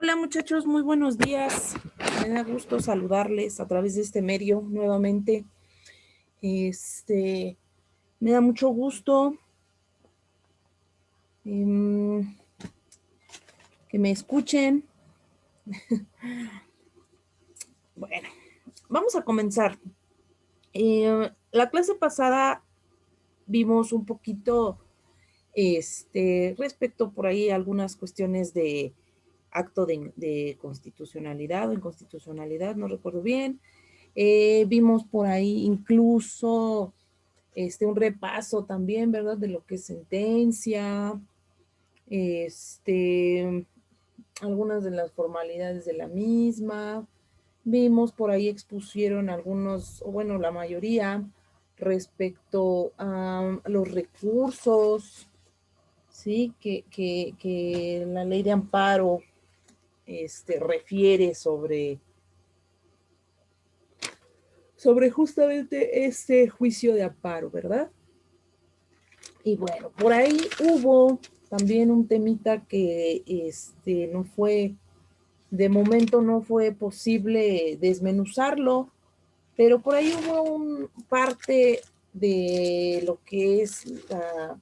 Hola muchachos, muy buenos días. Me da gusto saludarles a través de este medio nuevamente. Me da mucho gusto que me escuchen. Bueno, vamos a comenzar. La clase pasada vimos un poquito respecto por ahí a algunas cuestiones de acto de constitucionalidad o inconstitucionalidad, no recuerdo bien. Vimos por ahí incluso un repaso también, ¿verdad? De lo que es sentencia, algunas de las formalidades de la misma. Vimos por ahí expusieron algunos, o bueno, la mayoría, respecto a los recursos, ¿sí? Que la ley de amparo refiere sobre justamente este juicio de amparo, ¿verdad? Y bueno, por ahí hubo también un temita que no fue, de momento no fue posible desmenuzarlo, pero por ahí hubo un parte de lo que es la,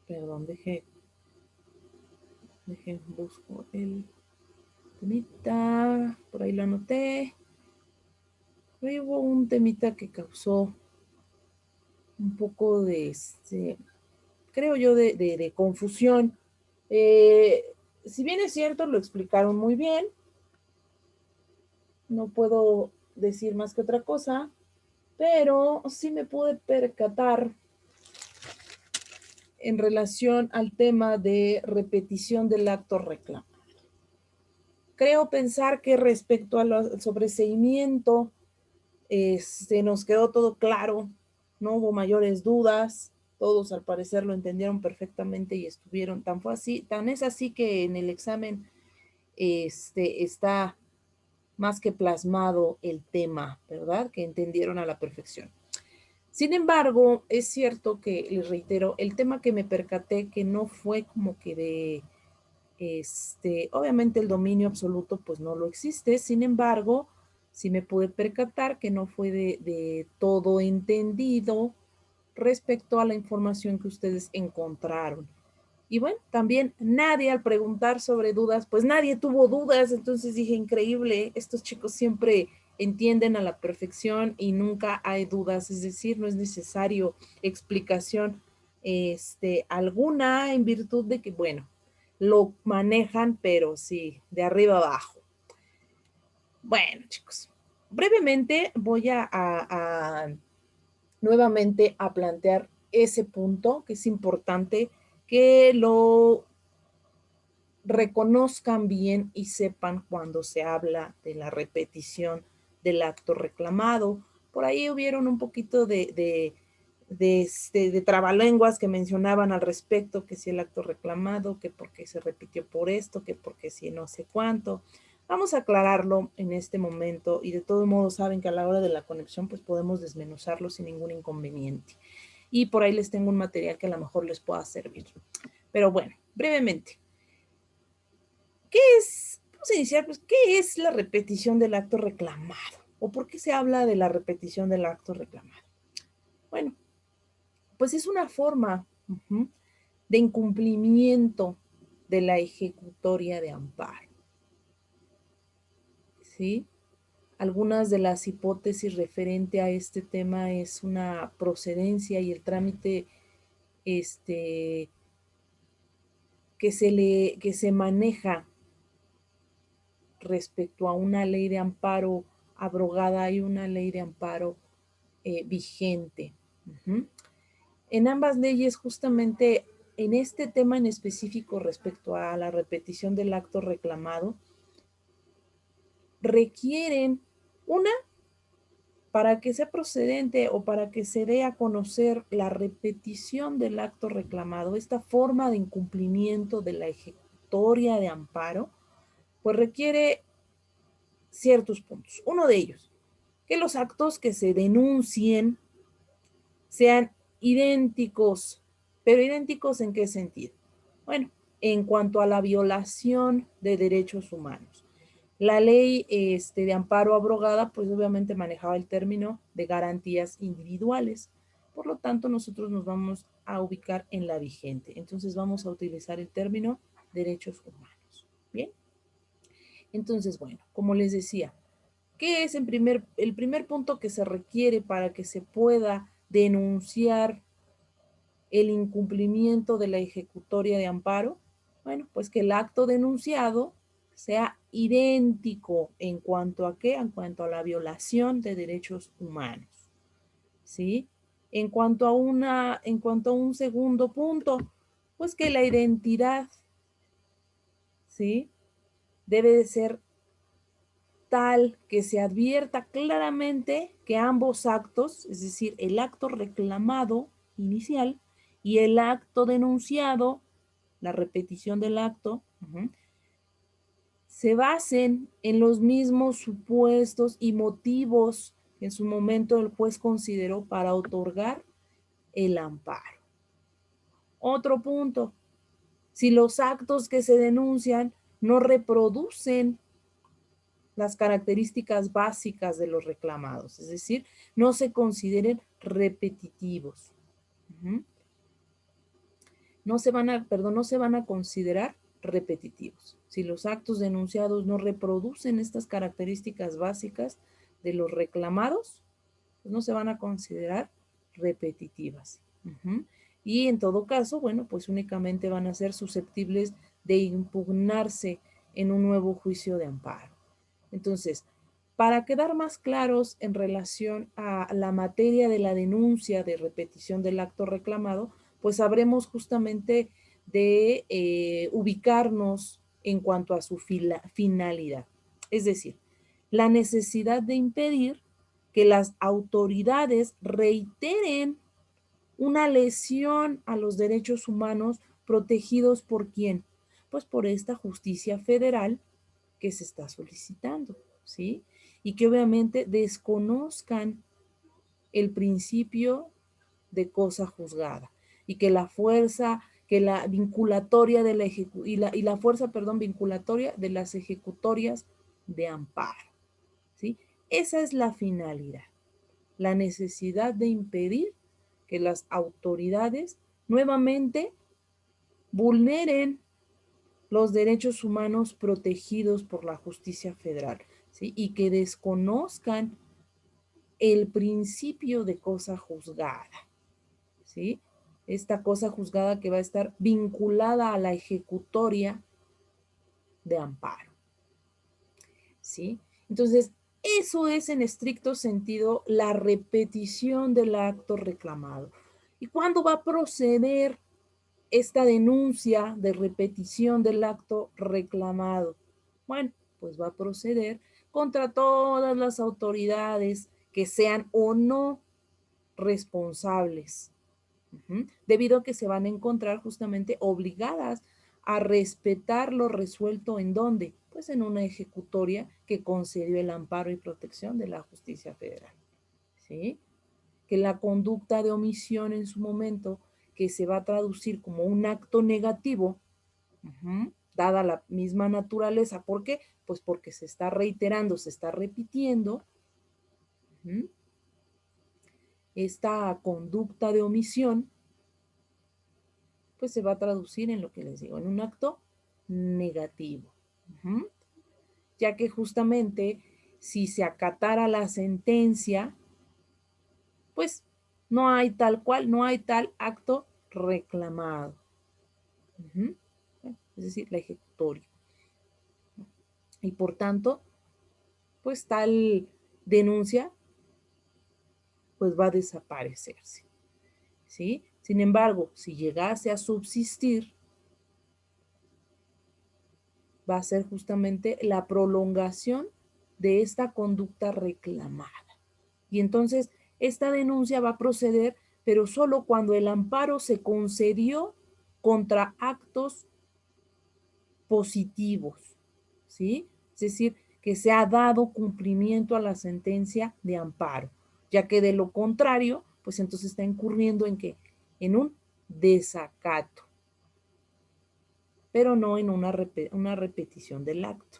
perdón, busco el temita, por ahí lo anoté. Por ahí hubo un temita que causó un poco de, creo yo, de confusión. Si bien es cierto, lo explicaron muy bien, no puedo decir más que otra cosa, pero sí me pude percatar en relación al tema de repetición del acto reclamado. Creo pensar que respecto al sobreseimiento, nos quedó todo claro, no hubo mayores dudas, todos al parecer lo entendieron perfectamente y estuvieron, tan es así que en el examen está más que plasmado el tema, ¿verdad? Que entendieron a la perfección. Sin embargo, es cierto que, les reitero, el tema que me percaté que no fue como que obviamente el dominio absoluto pues no lo existe, sin embargo, sí me pude percatar que no fue de todo entendido respecto a la información que ustedes encontraron. Y bueno, también nadie al preguntar sobre dudas, pues nadie tuvo dudas, entonces dije, increíble, estos chicos siempre entienden a la perfección y nunca hay dudas, es decir, no es necesario explicación alguna en virtud de que, bueno, lo manejan, pero sí, de arriba abajo. Bueno, chicos, brevemente voy nuevamente a plantear ese punto que es importante que lo reconozcan bien y sepan cuando se habla de la repetición del acto reclamado. Por ahí hubieron un poquito de trabalenguas que mencionaban al respecto, que si el acto reclamado, que porque se repitió por esto, que porque si no sé cuánto. Vamos a aclararlo en este momento y de todo modo saben que a la hora de la conexión pues podemos desmenuzarlo sin ningún inconveniente. Y por ahí les tengo un material que a lo mejor les pueda servir. Pero bueno, brevemente. ¿Qué es? Vamos a iniciar, pues, ¿qué es la repetición del acto reclamado? ¿O por qué se habla de la repetición del acto reclamado? Bueno, pues es una forma de incumplimiento de la ejecutoria de amparo. ¿Sí? Algunas de las hipótesis referente a este tema es una procedencia y el trámite que se maneja respecto a una ley de amparo abrogada y una ley de amparo vigente. En ambas leyes, justamente en este tema en específico respecto a la repetición del acto reclamado, requieren una, para que sea procedente o para que se dé a conocer la repetición del acto reclamado, esta forma de incumplimiento de la ejecutoria de amparo, pues requiere ciertos puntos. Uno de ellos, que los actos que se denuncien sean idénticos. ¿Pero idénticos en qué sentido? Bueno, en cuanto a la violación de derechos humanos. La ley de amparo abrogada, pues obviamente manejaba el término de garantías individuales. Por lo tanto, nosotros nos vamos a ubicar en la vigente. Entonces vamos a utilizar el término derechos humanos. Bien. Entonces, bueno, como les decía, ¿qué es el primer punto que se requiere para que se pueda denunciar el incumplimiento de la ejecutoria de amparo? Bueno, pues que el acto denunciado sea idéntico en cuanto a qué, en cuanto a la violación de derechos humanos, ¿sí? En cuanto a un segundo punto, pues que la identidad, ¿sí? Debe de ser tal que se advierta claramente que ambos actos, es decir, el acto reclamado inicial y el acto denunciado, la repetición del acto, se basen en los mismos supuestos y motivos que en su momento el juez consideró para otorgar el amparo. Otro punto, si los actos que se denuncian no reproducen las características básicas de los reclamados, es decir, no se consideren repetitivos. No se van a considerar repetitivos. Si los actos denunciados no reproducen estas características básicas de los reclamados, pues no se van a considerar repetitivas. Y en todo caso, bueno, pues únicamente van a ser susceptibles de impugnarse en un nuevo juicio de amparo. Entonces, para quedar más claros en relación a la materia de la denuncia de repetición del acto reclamado, pues sabremos justamente de ubicarnos en cuanto a su finalidad. Es decir, la necesidad de impedir que las autoridades reiteren una lesión a los derechos humanos protegidos por quién? Pues por esta justicia federal que se está solicitando, ¿sí? Y que obviamente desconozcan el principio de cosa juzgada y que la fuerza, que la vinculatoria de la fuerza, perdón, vinculatoria de las ejecutorias de amparo, ¿sí? Esa es la finalidad, la necesidad de impedir que las autoridades nuevamente vulneren los derechos humanos protegidos por la justicia federal, ¿sí? Y que desconozcan el principio de cosa juzgada, ¿sí? Esta cosa juzgada que va a estar vinculada a la ejecutoria de amparo, ¿sí? Entonces, eso es en estricto sentido la repetición del acto reclamado. ¿Y cuándo va a proceder esta denuncia de repetición del acto reclamado? Bueno, pues va a proceder contra todas las autoridades que sean o no responsables, debido a que se van a encontrar justamente obligadas a respetar lo resuelto en dónde, pues en una ejecutoria que concedió el amparo y protección de la justicia federal, ¿sí? Que la conducta de omisión en su momento, que se va a traducir como un acto negativo, dada la misma naturaleza. ¿Por qué? Pues porque se está reiterando, se está repitiendo esta conducta de omisión, pues se va a traducir en lo que les digo, en un acto negativo. Ya que justamente si se acatara la sentencia, pues no hay tal cual, no hay tal acto reclamado. Es decir, la ejecutoria. Y por tanto, pues tal denuncia pues va a desaparecerse, ¿sí? Sin embargo, si llegase a subsistir, va a ser justamente la prolongación de esta conducta reclamada. Y entonces, esta denuncia va a proceder, pero solo cuando el amparo se concedió contra actos positivos, ¿sí? Es decir, que se ha dado cumplimiento a la sentencia de amparo, ya que de lo contrario, pues entonces está incurriendo en que en un desacato. pero no en una repetición del acto.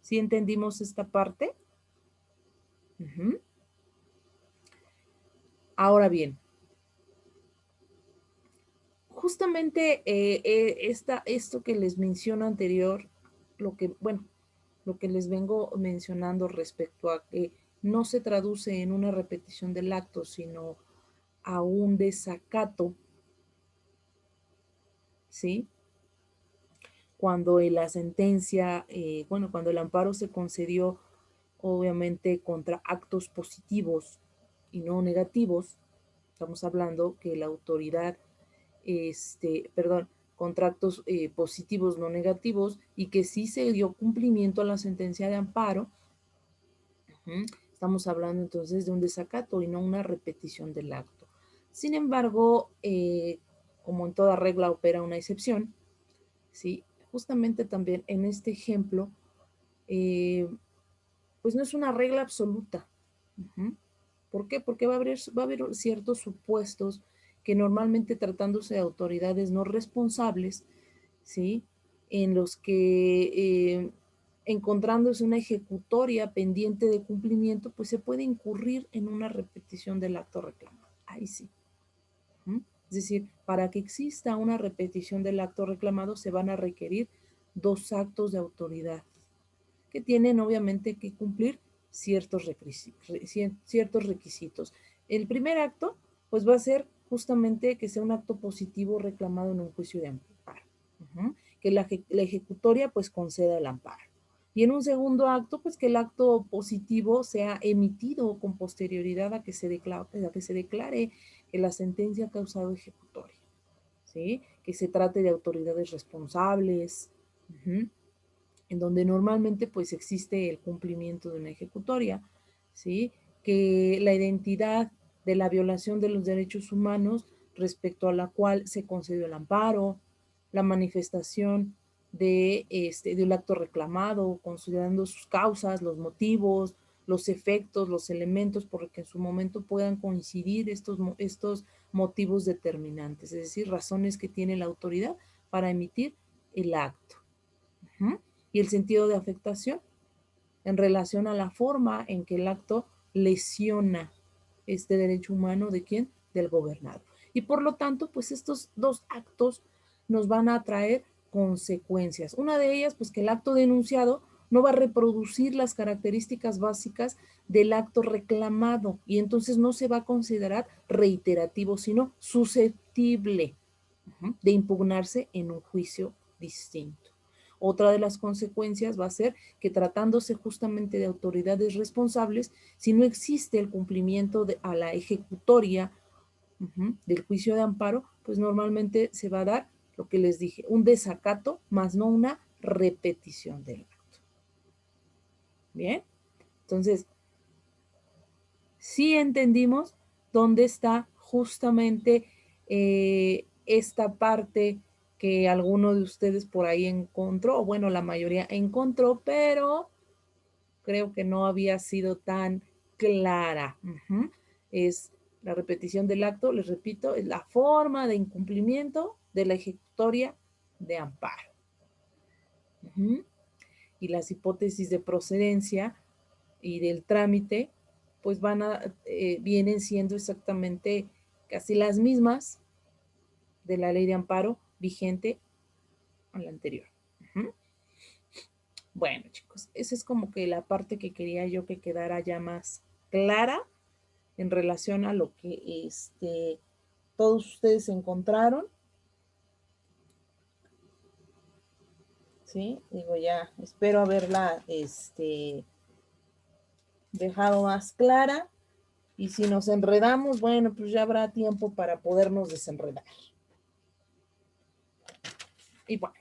¿Sí entendimos esta parte? Ahora bien, justamente esto que les menciono anterior, lo que les vengo mencionando respecto a que no se traduce en una repetición del acto, sino a un desacato, ¿sí? Cuando la sentencia, cuando el amparo se concedió, obviamente, contra actos positivos y no negativos, estamos hablando que la autoridad, contra actos positivos no negativos y que sí se dio cumplimiento a la sentencia de amparo. Estamos hablando entonces de un desacato y no una repetición del acto. Sin embargo, como en toda regla opera una excepción, ¿sí? Justamente también en este ejemplo, pues no es una regla absoluta. ¿Por qué? Porque va a haber ciertos supuestos que normalmente, tratándose de autoridades no responsables, ¿sí? En los que encontrándose una ejecutoria pendiente de cumplimiento, pues se puede incurrir en una repetición del acto reclamado. Ahí sí. Es decir, para que exista una repetición del acto reclamado se van a requerir dos actos de autoridad que tienen obviamente que cumplir ciertos requisitos. El primer acto, pues va a ser justamente que sea un acto positivo reclamado en un juicio de amparo. Que la ejecutoria pues conceda el amparo. Y en un segundo acto, pues que el acto positivo sea emitido con posterioridad a que se declare que la sentencia ha causado ejecutoria, ¿sí? Que se trate de autoridades responsables, en donde normalmente pues existe el cumplimiento de una ejecutoria, ¿sí? Que la identidad de la violación de los derechos humanos respecto a la cual se concedió el amparo, la manifestación del acto reclamado, considerando sus causas, los motivos, los efectos, los elementos por los que en su momento puedan coincidir estos motivos determinantes, es decir, razones que tiene la autoridad para emitir el acto. Y el sentido de afectación en relación a la forma en que el acto lesiona este derecho humano de quién, del gobernado. Y por lo tanto, pues estos dos actos nos van a traer consecuencias. Una de ellas, pues que el acto denunciado no va a reproducir las características básicas del acto reclamado y entonces no se va a considerar reiterativo, sino susceptible de impugnarse en un juicio distinto. Otra de las consecuencias va a ser que, tratándose justamente de autoridades responsables, si no existe el cumplimiento a la ejecutoria del juicio de amparo, pues normalmente se va a dar lo que les dije, un desacato, más no una repetición del acto. Bien, entonces, sí entendimos dónde está justamente esta parte que alguno de ustedes por ahí encontró, o bueno, la mayoría encontró, pero creo que no había sido tan clara. Es la repetición del acto, les repito, es la forma de incumplimiento de la ejecutoria de amparo. Y las hipótesis de procedencia y del trámite, pues vienen siendo exactamente casi las mismas de la ley de amparo vigente a la anterior. Bueno, chicos, esa es como que la parte que quería yo que quedara ya más clara en relación a lo que todos ustedes encontraron. ¿Sí? Digo, ya espero haberla dejado más clara. Y si nos enredamos, bueno, pues ya habrá tiempo para podernos desenredar. Y bueno,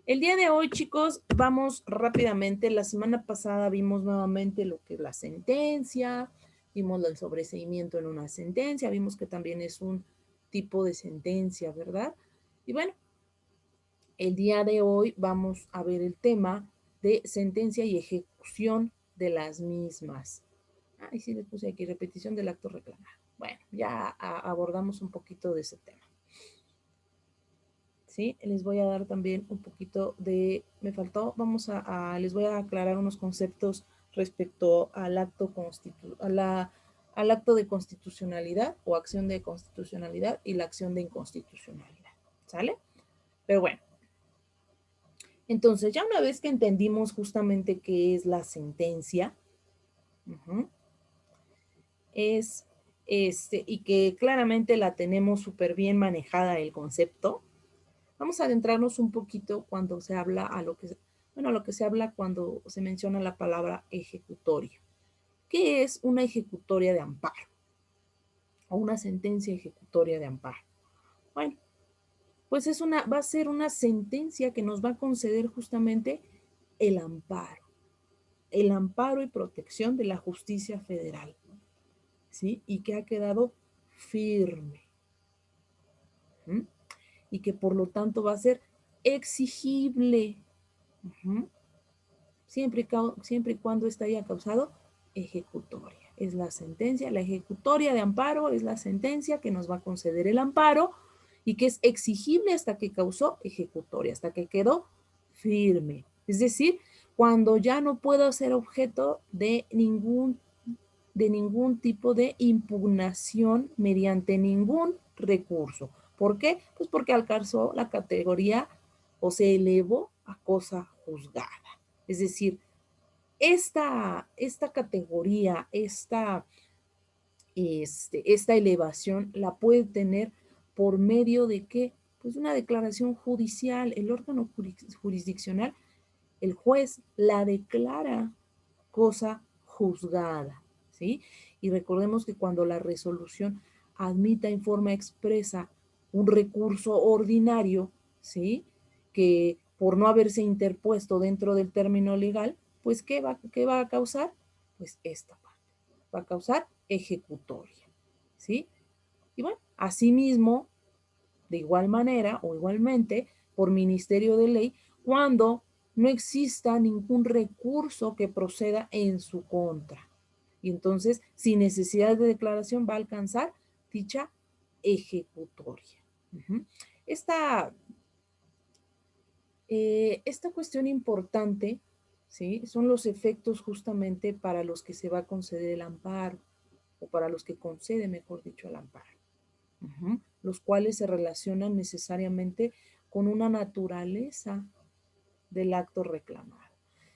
el día de hoy, chicos, vamos rápidamente. La semana pasada vimos nuevamente lo que es la sentencia, vimos el sobreseimiento en una sentencia, vimos que también es un tipo de sentencia, ¿verdad? Y bueno, el día de hoy vamos a ver el tema de sentencia y ejecución de las mismas. Y sí les puse aquí, repetición del acto reclamado. Bueno, ya abordamos un poquito de ese tema. ¿sí? Les voy a dar también un poquito de, me faltó, les voy a aclarar unos conceptos respecto al al acto de constitucionalidad o acción de constitucionalidad y la acción de inconstitucionalidad, ¿sale? Pero bueno, entonces ya una vez que entendimos justamente qué es la sentencia, es y que claramente la tenemos súper bien manejada el concepto, vamos a adentrarnos un poquito cuando se habla a lo que se habla cuando se menciona la palabra ejecutoria. ¿Qué es una ejecutoria de amparo? O una sentencia ejecutoria de amparo. Bueno, pues va a ser una sentencia que nos va a conceder justamente el amparo y protección de la justicia federal, ¿sí? Y que ha quedado firme, ¿sí? Y que por lo tanto va a ser exigible, ¿sí? Siempre y cuando esta haya causado ejecutoria. Es la sentencia, la ejecutoria de amparo es la sentencia que nos va a conceder el amparo y que es exigible hasta que causó ejecutoria, hasta que quedó firme. Es decir, cuando ya no puedo ser objeto de ningún tipo de impugnación mediante ningún recurso. ¿Por qué? Pues porque alcanzó la categoría o se elevó a cosa juzgada. Es decir, esta categoría, esta elevación la puede tener por medio de qué? Pues una declaración judicial. El órgano jurisdiccional, el juez, la declara cosa juzgada, ¿sí? Y recordemos que cuando la resolución admita en forma expresa un recurso ordinario, ¿sí? Que por no haberse interpuesto dentro del término legal, pues ¿qué va a causar? Pues esta parte. Va a causar ejecutoria, ¿sí? Y bueno, asimismo, de igual manera o igualmente, por ministerio de ley, cuando no exista ningún recurso que proceda en su contra. Y entonces, sin necesidad de declaración, va a alcanzar dicha ejecutoria. Esta, esta cuestión importante, ¿sí? Son los efectos justamente para los que se va a conceder el amparo, o para los que concede, mejor dicho, el amparo. Los cuales se relacionan necesariamente con una naturaleza del acto reclamado.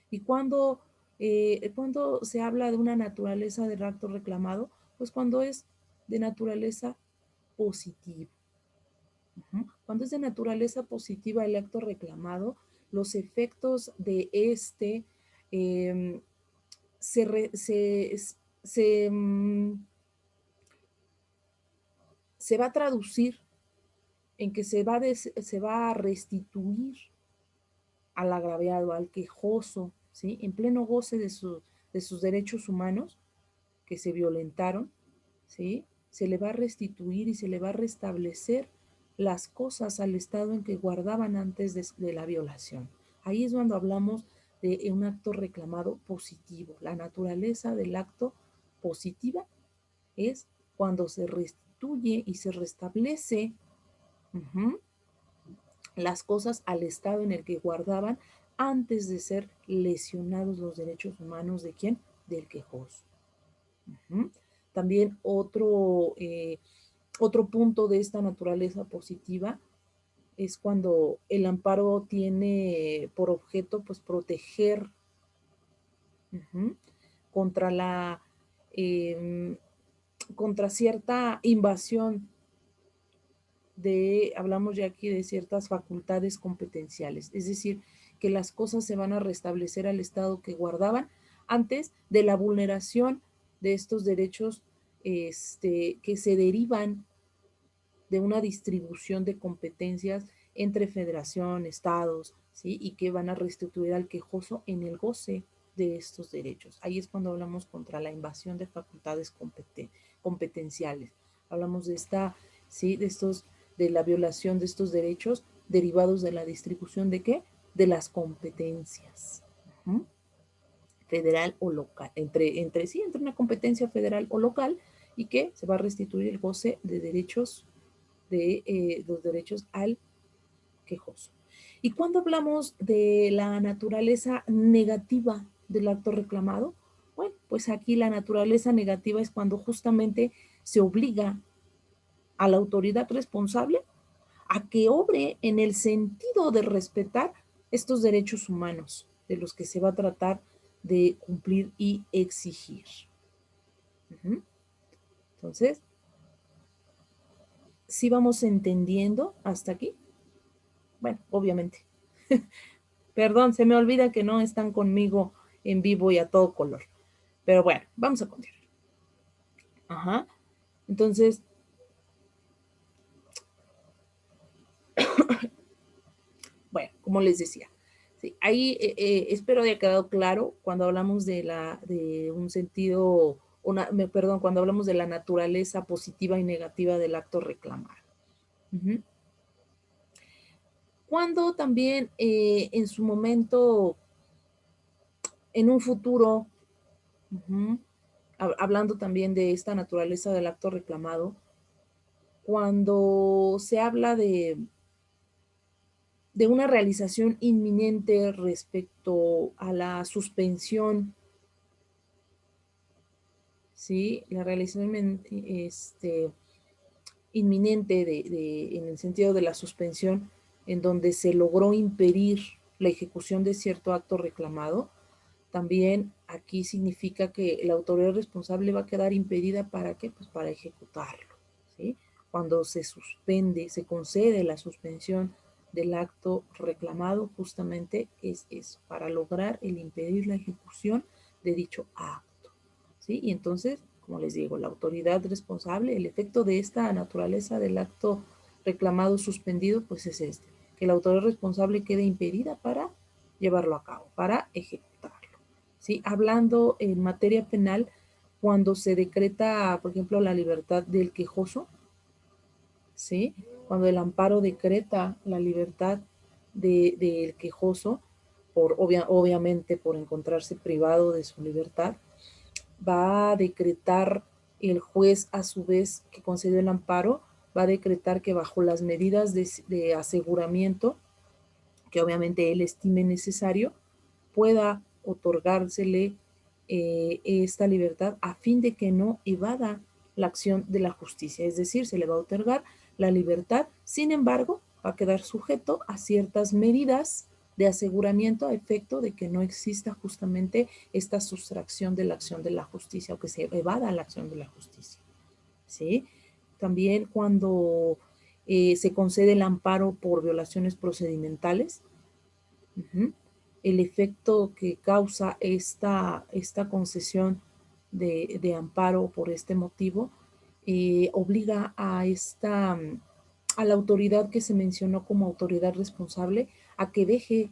Y cuando se habla de una naturaleza del acto reclamado, pues cuando es de naturaleza positiva. Cuando es de naturaleza positiva el acto reclamado, los efectos de eh, se, re, se, se va a traducir en que se va a restituir al agraviado, al quejoso, ¿sí? En pleno goce de sus derechos humanos que se violentaron, ¿sí? Se le va a restituir y se le va a restablecer las cosas al estado en que guardaban antes de la violación. Ahí es cuando hablamos de un acto reclamado positivo. La naturaleza del acto positiva es cuando se restituye y se restablece las cosas al estado en el que guardaban antes de ser lesionados los derechos humanos de quién? Del quejoso. También otro punto de esta naturaleza positiva es cuando el amparo tiene por objeto pues proteger contra contra cierta invasión hablamos ya aquí de ciertas facultades competenciales, es decir, que las cosas se van a restablecer al estado que guardaban antes de la vulneración de estos derechos que se derivan de una distribución de competencias entre federación, estados, ¿sí? Y que van a restituir al quejoso en el goce de estos derechos. Ahí es cuando hablamos contra la invasión de facultades competenciales. Hablamos de ¿sí? De la violación de estos derechos derivados de la distribución de ¿qué? De las competencias. Federal o local, entre una competencia federal o local, y que se va a restituir el goce de derechos, de los derechos al quejoso. Y cuando hablamos de la naturaleza negativa del acto reclamado, bueno, pues aquí la naturaleza negativa es cuando justamente se obliga a la autoridad responsable a que obre en el sentido de respetar estos derechos humanos de los que se va a tratar de cumplir y exigir. Entonces, ¿sí vamos entendiendo hasta aquí? Bueno, obviamente. Perdón, se me olvida que no están conmigo en vivo y a todo color. Pero bueno, vamos a continuar. Ajá. Entonces, bueno, como les decía, sí, ahí espero haya quedado claro cuando hablamos de un sentido, perdón, cuando hablamos de la naturaleza positiva y negativa del acto reclamado. Cuando también en su momento, en un futuro, hablando también de esta naturaleza del acto reclamado, cuando se habla de una realización inminente respecto a la suspensión, ¿sí? La realización inminente en el sentido de la suspensión, en donde se logró impedir la ejecución de cierto acto reclamado, también aquí significa que la autoridad responsable va a quedar impedida ¿para qué? Pues para ejecutarlo, ¿sí? Cuando se suspende, se concede la suspensión del acto reclamado, justamente es eso, para lograr el impedir la ejecución de dicho acto, ¿sí? Y entonces, como les digo, la autoridad responsable, el efecto de esta naturaleza del acto reclamado suspendido, pues es este, que la autoridad responsable quede impedida para llevarlo a cabo, para ejecutarlo. ¿Sí? Hablando en materia penal, cuando se decreta, por ejemplo, la libertad del quejoso, ¿sí? Cuando el amparo decreta la libertad del quejoso, obviamente por encontrarse privado de su libertad, va a decretar el juez a su vez que concedió el amparo, va a decretar que bajo las medidas de aseguramiento, que obviamente él estime necesario, pueda otorgársele esta libertad a fin de que no evada la acción de la justicia. Es decir, se le va a otorgar la libertad, sin embargo, va a quedar sujeto a ciertas medidas de aseguramiento a efecto de que no exista justamente esta sustracción de la acción de la justicia o que se evada la acción de la justicia. ¿Sí? También cuando se concede el amparo por violaciones procedimentales, el efecto que causa esta concesión de amparo por este motivo obliga a la autoridad que se mencionó como autoridad responsable a que deje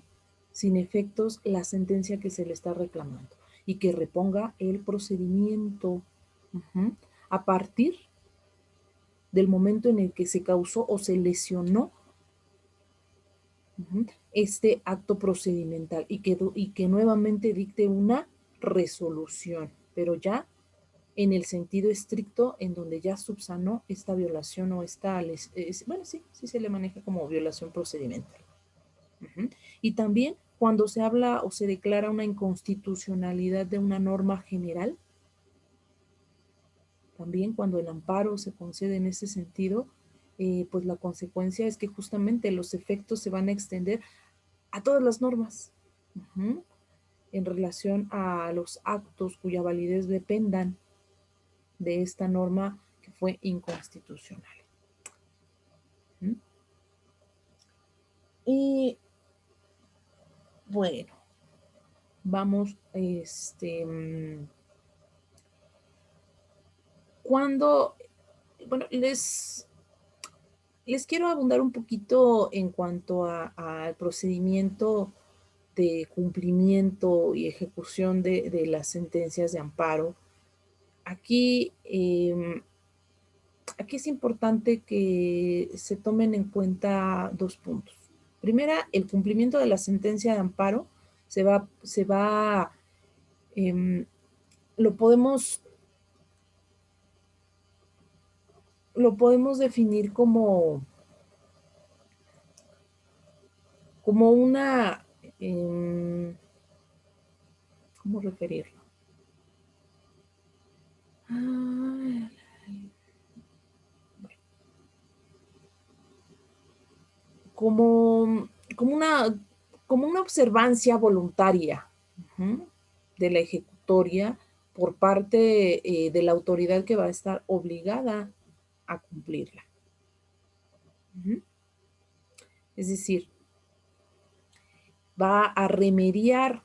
sin efectos la sentencia que se le está reclamando y que reponga el procedimiento a partir del momento en el que se causó o se lesionó este acto procedimental y que nuevamente dicte una resolución, pero ya en el sentido estricto en donde ya subsanó esta violación o bueno, sí se le maneja como violación procedimental. Y también cuando se habla o se declara una inconstitucionalidad de una norma general, también cuando el amparo se concede en ese sentido, pues la consecuencia es que justamente los efectos se van a extender a todas las normas en relación a los actos cuya validez dependan de esta norma que fue inconstitucional. Y bueno, vamos, bueno, les quiero abundar un poquito en cuanto al procedimiento de cumplimiento y ejecución de las sentencias de amparo. Aquí es importante que se tomen en cuenta dos puntos. Primera, el cumplimiento de la sentencia de amparo lo podemos definir como como una, ¿cómo referirlo? Como, como una, como una observancia voluntaria, uh-huh, de la ejecutoria por parte de la autoridad que va a estar obligada a cumplirla. Uh-huh. Es decir, va a remediar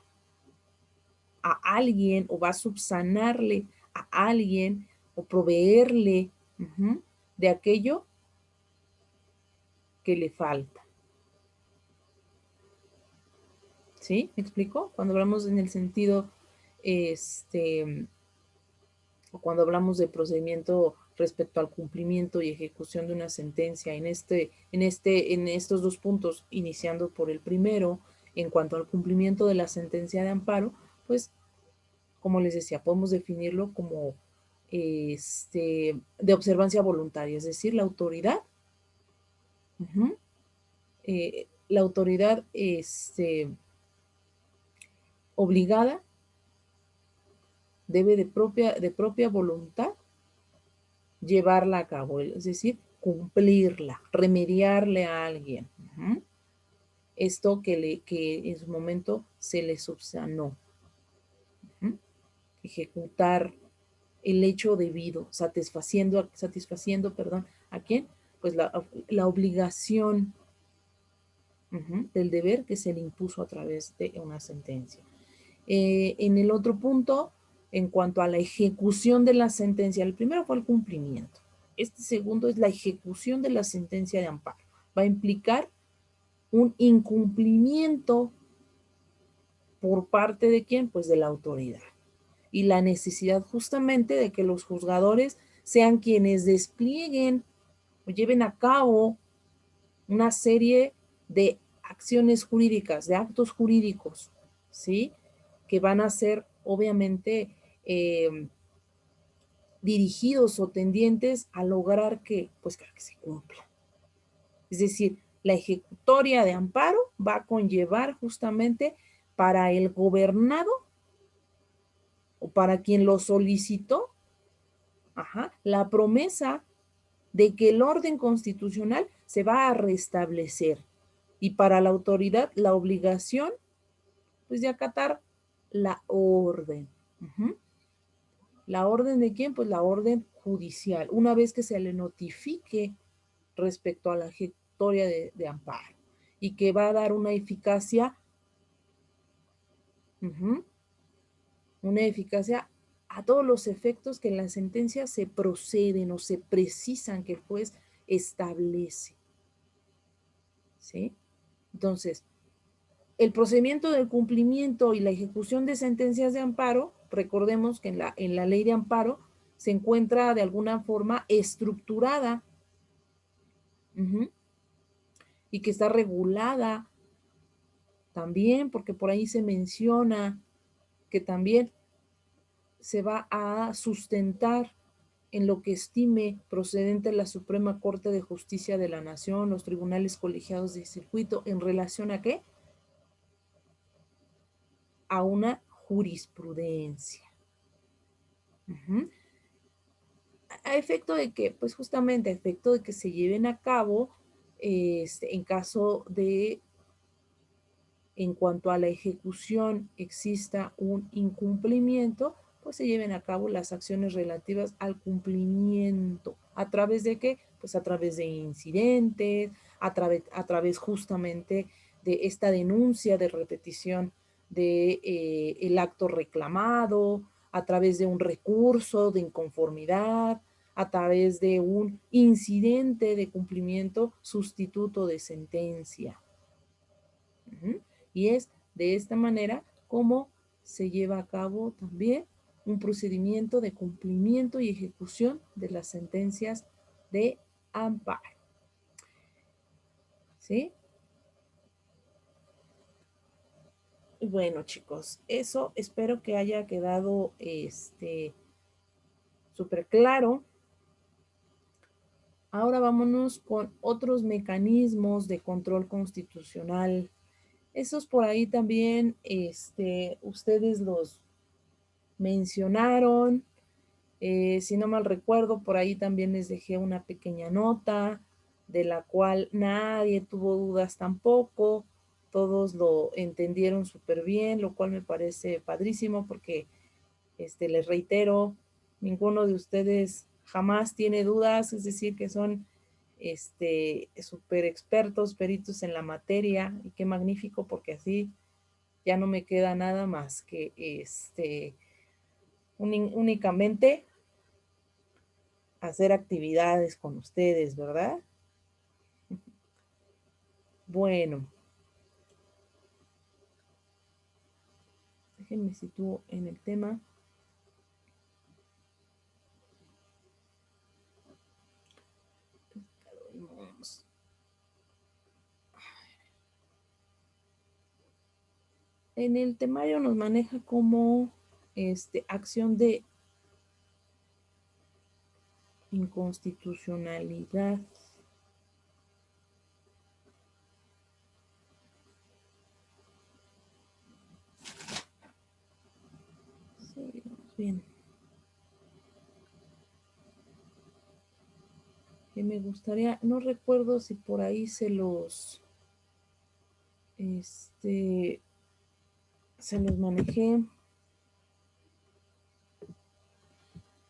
a alguien o va a subsanarle a alguien o proveerle, uh-huh, de aquello que le falta. ¿Sí? ¿Me explico? Cuando hablamos en el sentido, o cuando hablamos de procedimiento respecto al cumplimiento y ejecución de una sentencia, en estos dos puntos, iniciando por el primero, en cuanto al cumplimiento de la sentencia de amparo, pues, como les decía, podemos definirlo como de observancia voluntaria, es decir, la autoridad, uh-huh, la autoridad obligada debe de propia voluntad llevarla a cabo, es decir, cumplirla, remediarle a alguien. Uh-huh. Esto que en su momento se le subsanó. Uh-huh. Ejecutar el hecho debido, satisfaciendo, perdón, ¿a quién? Pues la obligación, uh-huh, del deber que se le impuso a través de una sentencia. En el otro punto, en cuanto a la ejecución de la sentencia, el primero fue el cumplimiento. Este segundo es la ejecución de la sentencia de amparo. Va a implicar un incumplimiento por parte de quién? Pues de la autoridad. Y la necesidad justamente de que los juzgadores sean quienes desplieguen o lleven a cabo una serie de acciones jurídicas, de actos jurídicos, ¿sí? Que van a ser obviamente dirigidos o tendientes a lograr que, pues, que se cumpla. Es decir, la ejecutoria de amparo va a conllevar justamente para el gobernado o para quien lo solicitó, ajá, la promesa de que el orden constitucional se va a restablecer y para la autoridad la obligación, pues, de acatar la orden. Uh-huh. ¿La orden de quién? Pues la orden judicial, una vez que se le notifique respecto a la ejecutoria de amparo y que va a dar uh-huh, una eficacia a todos los efectos que en la sentencia se proceden o se precisan que el juez establece. ¿Sí? Entonces, el procedimiento del cumplimiento y la ejecución de sentencias de amparo, recordemos que en la ley de amparo se encuentra de alguna forma estructurada, uh-huh, y que está regulada también, porque por ahí se menciona que también se va a sustentar en lo que estime procedente la Suprema Corte de Justicia de la Nación, los tribunales colegiados de circuito, ¿en relación a qué? A una jurisprudencia. Uh-huh. A efecto de que, pues justamente a efecto de que se lleven a cabo, en caso de, en cuanto a la ejecución, exista un incumplimiento, pues se lleven a cabo las acciones relativas al cumplimiento. ¿A través de qué? Pues a través de incidentes, a través justamente de esta denuncia de repetición de el acto reclamado, a través de un recurso de inconformidad, a través de un incidente de cumplimiento sustituto de sentencia. Uh-huh. Y es de esta manera como se lleva a cabo también un procedimiento de cumplimiento y ejecución de las sentencias de amparo. ¿Sí? Bueno, chicos, eso espero que haya quedado súper claro. Ahora vámonos con otros mecanismos de control constitucional Esos por ahí también, ustedes los mencionaron. Si no mal recuerdo, por ahí también les dejé una pequeña nota de la cual nadie tuvo dudas tampoco. Todos lo entendieron súper bien, lo cual me parece padrísimo porque, les reitero, ninguno de ustedes jamás tiene dudas, es decir, que son, súper expertos, peritos en la materia, y qué magnífico porque así ya no me queda nada más que, únicamente hacer actividades con ustedes, ¿verdad? Bueno, déjenme situar en el tema. En el temario nos maneja como acción de inconstitucionalidad. Sí, bien. Que me gustaría, no recuerdo si por ahí este, se los manejé.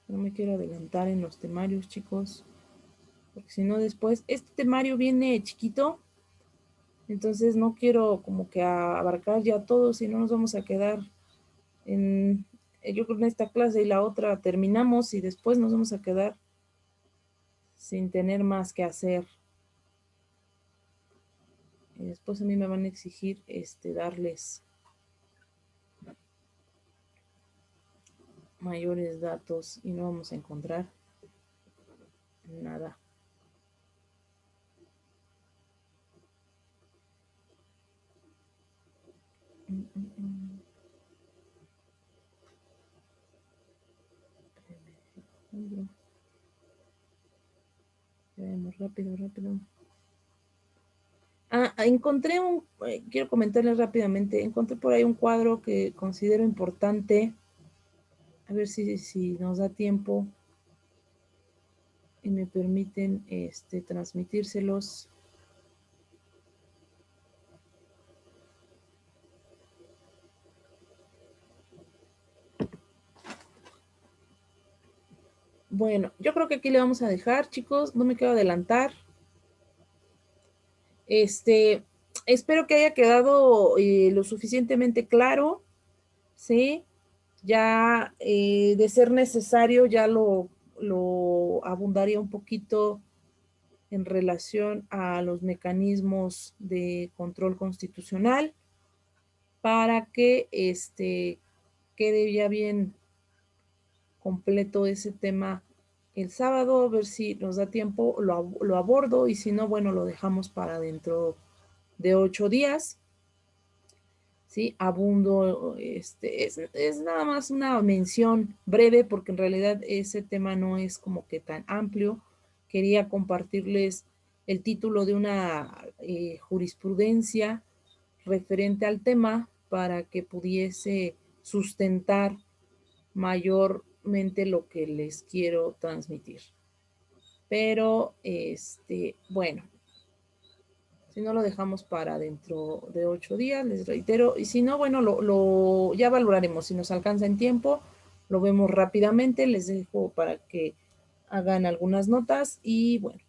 No me quiero adelantar en los temarios, chicos, porque si no después, este temario viene chiquito, entonces no quiero como que abarcar ya todo, si no nos vamos a quedar en, yo creo en esta clase y la otra terminamos y después nos vamos a quedar sin tener más que hacer. Y después a mí me van a exigir darles mayores datos y no vamos a encontrar nada. Veamos rápido, rápido. Encontré quiero comentarles rápidamente, encontré por ahí un cuadro que considero importante, a ver si nos da tiempo y me permiten transmitírselos. Bueno, yo creo que aquí le vamos a dejar, chicos, no me quiero adelantar. Espero que haya quedado lo suficientemente claro, ¿sí? Ya de ser necesario, ya lo abundaría un poquito en relación a los mecanismos de control constitucional para que quede ya bien completo ese tema el sábado, a ver si nos da tiempo, lo abordo y si no, bueno, lo dejamos para dentro de 8 días. ¿Sí? Abundo, es nada más una mención breve porque en realidad ese tema no es como que tan amplio. Quería compartirles el título de una jurisprudencia referente al tema para que pudiese sustentar mayormente lo que les quiero transmitir. Pero, bueno, si no lo dejamos para dentro de 8 días, les reitero. Y si no, bueno, ya valoraremos. Si nos alcanza en tiempo, lo vemos rápidamente. Les dejo para que hagan algunas notas y bueno,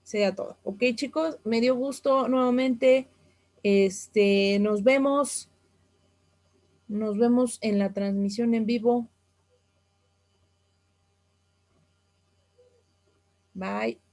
sea todo. Ok, chicos, me dio gusto nuevamente. Nos vemos. Nos vemos en la transmisión en vivo. Bye.